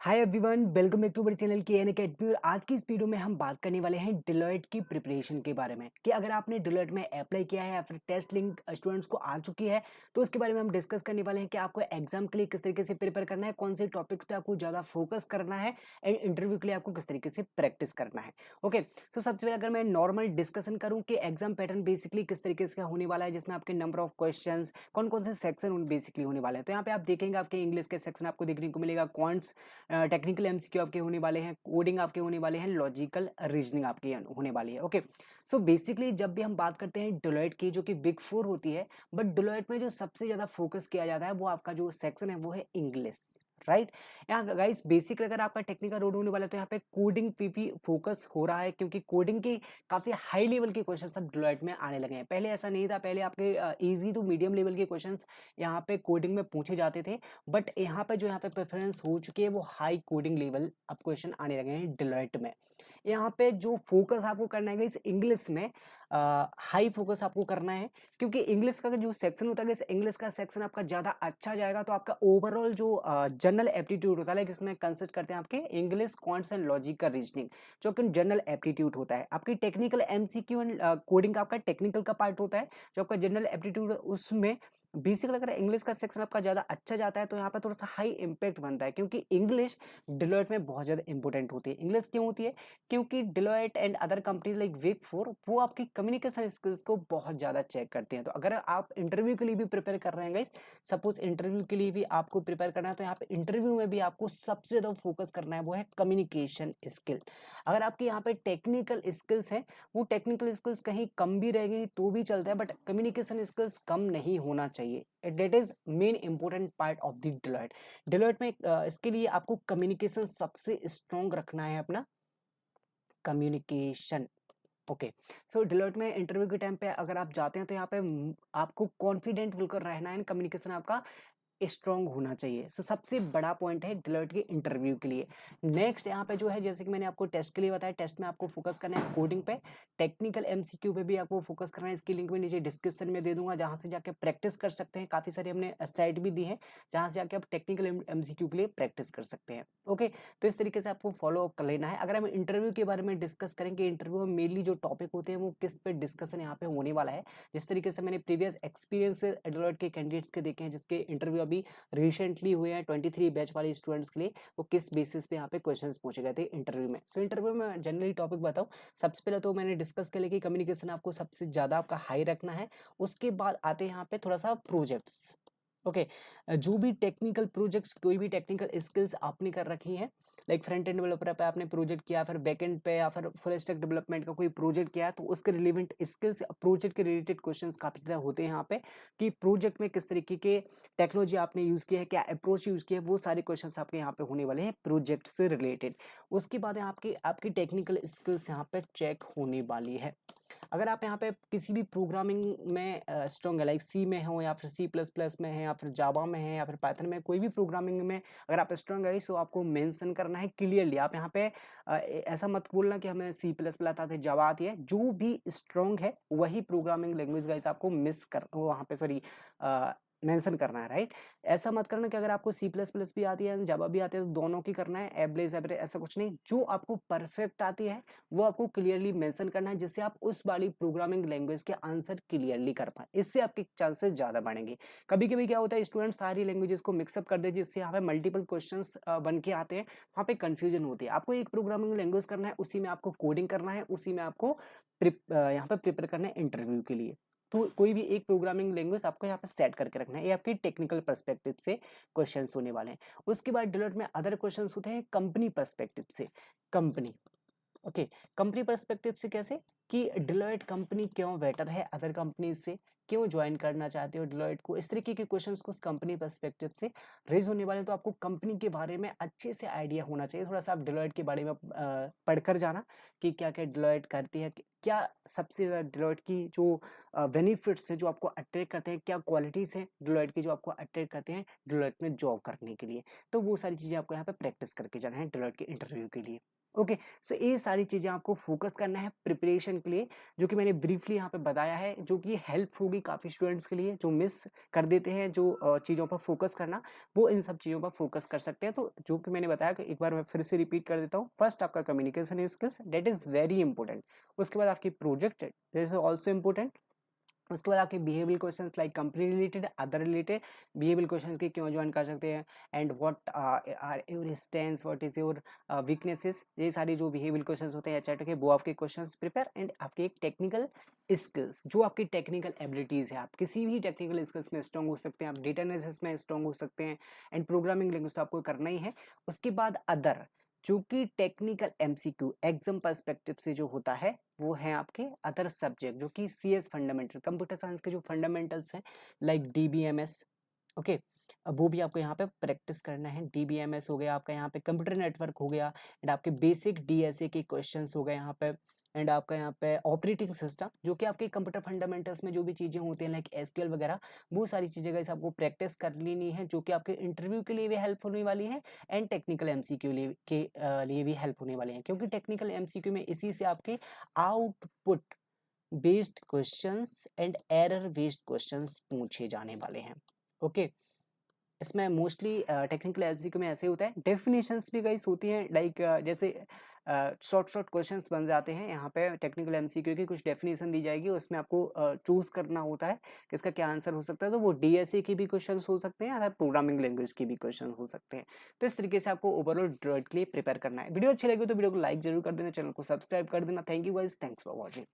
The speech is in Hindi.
Hi everyone, welcome back to our channel K N academy. और आज की इस वीडियो में हम बात करने वाले हैं डिलॉयट की प्रिपरेशन के बारे में कि अगर आपने डिलॉयट में अप्लाई किया है या फिर टेस्ट लिंक स्टूडेंट्स को आ चुकी है तो उसके बारे में हम डिस्कस करने वाले हैं कि आपको एग्जाम के लिए किस तरीके से प्रिपेयर करना है, कौन से टॉपिक्स पे आपको ज़्यादा फोकस करना है एंड इंटरव्यू के लिए आपको किस तरीके से प्रैक्टिस करना है। ओके, तो सबसे पहले अगर मैं नॉर्मल डिस्कशन करूँ कि एग्जाम पैटर्न बेसिकली किस तरीके से होने वाला है, जिसमें आपके नंबर ऑफ क्वेश्चन कौन कौन से सेक्शन बेसिकली होने वाले हैं। तो यहाँ पे आप देखेंगे आपके इंग्लिश के सेक्शन आपको देखने को मिलेगा, क्वांट्स टेक्निकल एमसीक्यू आपके होने वाले हैं, कोडिंग आपके होने वाले हैं, लॉजिकल रीजनिंग आपकी होने वाली है। ओके, सो बेसिकली जब भी हम बात करते हैं डिलॉयट की, जो कि बिग फोर होती है, बट डिलॉयट में जो सबसे ज्यादा फोकस किया जाता है वो आपका जो सेक्शन है वो है इंग्लिश, राइट। यहाँ गाइस बेसिक अगर आपका टेक्निकल रोड होने वाला है तो यहाँ पे कोडिंग पे भी फोकस हो रहा है, क्योंकि कोडिंग की काफी हाई लेवल के क्वेश्चंस अब डिलॉयट में आने लगे हैं। पहले ऐसा नहीं था, पहले आपके इजी टू मीडियम लेवल के क्वेश्चंस यहाँ पे कोडिंग में पूछे जाते थे, बट यहाँ पे जो यहाँ पे प्रेफरेंस हो चुकी है वो हाई कोडिंग लेवल अब क्वेश्चन आने लगे हैं डिलॉयट में। यहाँ पे जो फोकस आपको करना है इस इंग्लिश में, हाई फोकस आपको करना है, क्योंकि इंग्लिश का जो सेक्शन होता है, इंग्लिश का सेक्शन आपका ज्यादा अच्छा जाएगा तो आपका ओवरऑल जो जनरल एप्टीट्यूड होता है, इसमें कंसिस्ट करते हैं आपके इंग्लिश, क्वांट्स एंड लॉजिक का रीजनिंग, जो कि जनरल एप्टीट्यूड होता है। आपकी टेक्निकल एमसीक्यू एंड कोडिंग का आपका टेक्निकल का पार्ट होता है, जो आपका जनरल एप्टीट्यूड उसमें बेसिकली अगर इंग्लिश का सेक्शन आपका ज्यादा अच्छा जाता है तो यहाँ पे थोड़ा सा हाई इम्पैक्ट बनता है, क्योंकि इंग्लिश डिलॉयट में बहुत ज्यादा इंपॉर्टेंट होती है। इंग्लिश क्यों होती है? क्योंकि Deloitte and other companies like big four वो आपकी कम्युनिकेशन स्किल्स को बहुत ज्यादा चेक करते हैं। तो अगर आप इंटरव्यू के लिए भी प्रिपेयर कर रहे हैं गाइस, सपोज इंटरव्यू के लिए भी आपको प्रिपेयर करना है, तो यहाँ पे इंटरव्यू में भी आपको सबसे ज्यादा फोकस करना है वो है कम्युनिकेशन स्किल। अगर आपके यहाँ पे टेक्निकल स्किल्स है, वो टेक्निकल स्किल्स कहीं कम भी रह गई तो भी चलता है, बट कम्युनिकेशन स्किल्स कम नहीं होना चाहिए। That is main important part of the Deloitte. Deloitte में इसके लिए आपको कम्युनिकेशन सबसे स्ट्रॉन्ग रखना है, अपना कम्युनिकेशन। ओके, सो डिलॉयट में इंटरव्यू के टाइम पे अगर आप जाते हैं तो यहाँ पे आपको कॉन्फिडेंट बिल्कुल रहना है, कम्युनिकेशन आपका स्ट्रॉन्ग होना चाहिए। सो सबसे बड़ा पॉइंट है डिलॉयट के इंटरव्यू के लिए। नेक्स्ट यहाँ पे जो है, जैसे कि मैंने आपको टेस्ट के लिए बताया, टेस्ट में आपको फोकस करना है कोडिंग पे, टेक्निकल एमसीक्यू पे भी आपको फोकस करना है। इसकी लिंक मैं नीचे डिस्क्रिप्शन में दे दूंगा, जहां से जाके प्रैक्टिस कर सकते हैं। काफी सारी हमने साइट भी दी है जहां से जाके आप टेक्निकल एमसीक्यू के लिए प्रैक्टिस कर सकते हैं। ओके, तो इस तरीके से आपको फॉलो अप कर लेना है। अगर हम इंटरव्यू के बारे में डिस्कस करेंगे, इंटरव्यू में मेनली जो टॉपिक होते हैं वो किस पे डिस्कशन यहाँ पे होने वाला है, जिस तरीके से मैंने प्रीवियस एक्सपीरियंस डिलॉयट के कैंडिडेट्स के देखे हैं, जिसके इंटरव्यू अभी रिसेंटली हुए हैं 23 बैच वाले स्टूडेंट्स के लिए, वो किस बेसिस पे यहाँ पे क्वेश्चंस पूछे गए थे इंटरव्यू में। सो इंटरव्यू में जनरली टॉपिक बताऊं, सबसे पहले तो मैंने डिस्कस कर लिया कि कम्युनिकेशन आपको सबसे ज्यादा आपका हाई रखना है। उसके बाद आते हैं यहाँ पे थोड़ा सा प्रोजेक्ट्स। ओके, जो भी टेक्निकल प्रोजेक्ट्स, कोई भी टेक्निकल स्किल्स आपने कर रखी हैं, लाइक फ्रंट एंड डेवलपर पे आपने प्रोजेक्ट किया, फिर बैक एंड पे या फिर फुल स्टैक डेवलपमेंट का कोई प्रोजेक्ट किया, तो उसके रिलेवेंट स्किल्स, प्रोजेक्ट के रिलेटेड क्वेश्चंस काफी ज्यादा होते हैं यहाँ पे, कि प्रोजेक्ट में किस तरीके के टेक्नोलॉजी आपने यूज किया है, क्या अप्रोच यूज किया है, वो सारे क्वेश्चंस आपके यहाँ पे होने वाले हैं प्रोजेक्ट से रिलेटेड। उसके बाद आपकी आपकी टेक्निकल स्किल्स यहाँ पे चेक होने वाली है। अगर आप यहाँ पे किसी भी प्रोग्रामिंग में स्ट्रॉन्ग है, लाइक सी में हो या फिर सी प्लस प्लस में है या फिर जावा में है या फिर पाइथन में, कोई भी प्रोग्रामिंग में अगर आप स्ट्रॉन्ग है तो आपको मेंशन करना है क्लियरली। आप यहाँ पे ऐसा मत बोलना कि हमें सी प्लस प्लस आते, जावा आती है। जो भी स्ट्रॉन्ग है वही प्रोग्रामिंग लैंग्वेज गाइस आपको मिस कर वहाँ पे सॉरी मेंशन करना है, राइट। ऐसा मत करना कि अगर आपको सी प्लस प्लस भी आती है, जावा भी आती है, तो दोनों की करना है, एवरेज एवरेज ऐसा कुछ नहीं। जो आपको परफेक्ट आती है वो आपको क्लियरली मेंशन करना है, जिससे आप उस वाली प्रोग्रामिंग लैंग्वेज के आंसर क्लियरली कर पाए। इससे आपके चांसेस ज्यादा बढ़ेंगे। कभी कभी क्या होता है, स्टूडेंट सारी लैंग्वेजेस को मिक्सअप कर दे, जिससे यहाँ पे मल्टीपल क्वेश्चंस बन के आते हैं, वहाँ पे कंफ्यूजन होती है। आपको एक प्रोग्रामिंग लैंग्वेज करना है, उसी में आपको कोडिंग करना है, उसी में आपको यहाँ पे प्रिपेयर करना है इंटरव्यू के लिए। तो कोई भी एक प्रोग्रामिंग लैंग्वेज आपको यहाँ पे सेट करके रखना है। ये आपकी टेक्निकल पर्सपेक्टिव से क्वेश्चंस होने वाले हैं। उसके बाद डिलॉयट में अदर क्वेश्चंस होते हैं कंपनी पर्सपेक्टिव से। कंपनी, ओके, कंपनी पर्सपेक्टिव से कैसे, कि डिलॉयट कंपनी क्यों बेटर है अदर कंपनी से, क्यों ज्वाइन करना चाहते हो डिलॉयट को, इस तरीके के क्वेश्चंस को कंपनी पर्सपेक्टिव से रेज होने वाले हैं। तो आपको कंपनी के बारे में अच्छे से आइडिया होना चाहिए। थोड़ा सा आप डिलॉयट के बारे में पढ़कर जाना कि क्या क्या डिलॉयट करती है, क्या सबसे ज्यादा डिलॉयट की जो बेनिफिट्स है जो आपको अट्रैक्ट करते हैं, क्या क्वालिटीज हैं डिलॉयट की जो आपको अट्रैक्ट करते हैं डिलॉयट में जॉब करने के लिए। तो वो सारी चीजें आपको यहाँ पे प्रैक्टिस करके जाना है डिलॉयट के इंटरव्यू के लिए। ओके, सो ये सारी चीज़ें आपको फोकस करना है प्रिपरेशन के लिए, जो कि मैंने ब्रीफली यहाँ पे बताया है, जो कि हेल्प होगी काफ़ी स्टूडेंट्स के लिए जो मिस कर देते हैं, जो चीज़ों पर फोकस करना, वो इन सब चीज़ों पर फोकस कर सकते हैं। तो जो कि मैंने बताया कि एक बार मैं फिर से रिपीट कर देता हूँ। फर्स्ट आपका communication skills, that is very important. उसके बाद आपकी project, that is also important. उसके बाद आपके behavioural questions like company related, other related behavioural question के क्यों ज्वाइन कर सकते हैं, and what are your strengths, what is your weaknesses, ये सारी जो बिहेवियल क्वेश्चंस होते हैं एचआर के, वो आपके क्वेश्चंस प्रिपेयर। एंड आपके एक टेक्निकल स्किल्स, जो आपकी टेक्निकल एबिलिटीज है, आप किसी भी टेक्निकल स्किल्स में स्ट्रॉन्ग हो सकते हैं, आप डेटा एनालिसिस में स्ट्रॉन्ग हो सकते हैं, एंड प्रोग्रामिंग लैंग्वेज तो आपको करना ही है। उसके बाद अदर, जो कि टेक्निकल एमसीक्यू एग्जाम पर्सपेक्टिव से जो होता है, वो है आपके अदर सब्जेक्ट, जो कि सीएस फंडामेंटल, कंप्यूटर साइंस के जो फंडामेंटल्स हैं, लाइक डीबीएमएस। ओके, अब वो भी आपको यहाँ पे प्रैक्टिस करना है। डीबीएमएस हो गया आपका, यहाँ पे कंप्यूटर नेटवर्क हो गया, एंड आपके बेसिक डीएसए के क्वेश्चंस हो गए यहाँ पे, एंड आपका यहाँ पे ऑपरेटिंग सिस्टम, जो कि आपके कंप्यूटर फंडामेंटल्स में जो भी चीज़ें होती हैं लाइक एसक्यूएल वगैरह, वो सारी चीज़ें गाइस आपको प्रैक्टिस कर लेनी है, जो कि आपके इंटरव्यू के लिए भी हेल्प होने वाली है, एंड टेक्निकल एमसीक्यू लिए भी हेल्प होने वाली है, क्योंकि टेक्निकल एमसीक्यू में इसी से आपके output based questions and error based questions पूछे जाने वाले हैं। ओके, इसमें मोस्टली टेक्निकल एमसीक्यू में ऐसे होता है। डेफिनेशंस भी गाइस होती हैं, लाइक जैसे शॉर्ट शॉर्ट क्वेश्चंस बन जाते हैं यहाँ पे टेक्निकल एमसीक्यू की, कुछ डेफिनेशन दी जाएगी, उसमें आपको चूज करना होता है कि इसका क्या आंसर हो सकता है। तो वो डीएसए की भी क्वेश्चंस हो सकते हैं, या प्रोग्रामिंग लैंग्वेज की भी क्वेश्चन हो सकते हैं। तो इस तरीके से आपको ओवरऑल ड्रॉइड के लिए प्रिपेयर करना है। वीडियो अच्छी लगी तो वीडियो को लाइक जरूर कर देना, चैनल को सब्सक्राइब कर देना। Thank you guys, thanks for watching.